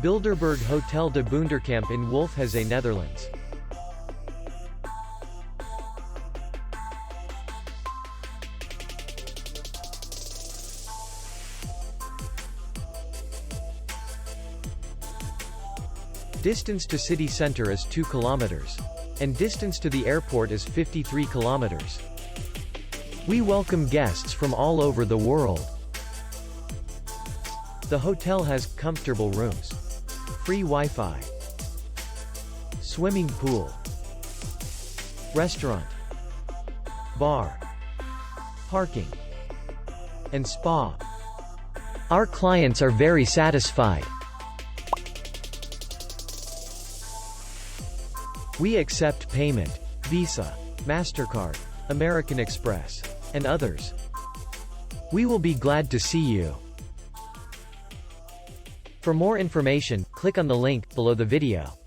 Bilderberg Hotel De Buunderkamp in Wolfheze, Netherlands. Distance to city center is 2 kilometers. And distance to the airport is 53 kilometers. We welcome guests from all over the world. The hotel has comfortable rooms, free Wi-Fi, swimming pool, restaurant, bar, parking, and spa. Our clients are very satisfied. We accept payment, Visa, MasterCard, American Express, and others. We will be glad to see you. For more information, click on the link below the video.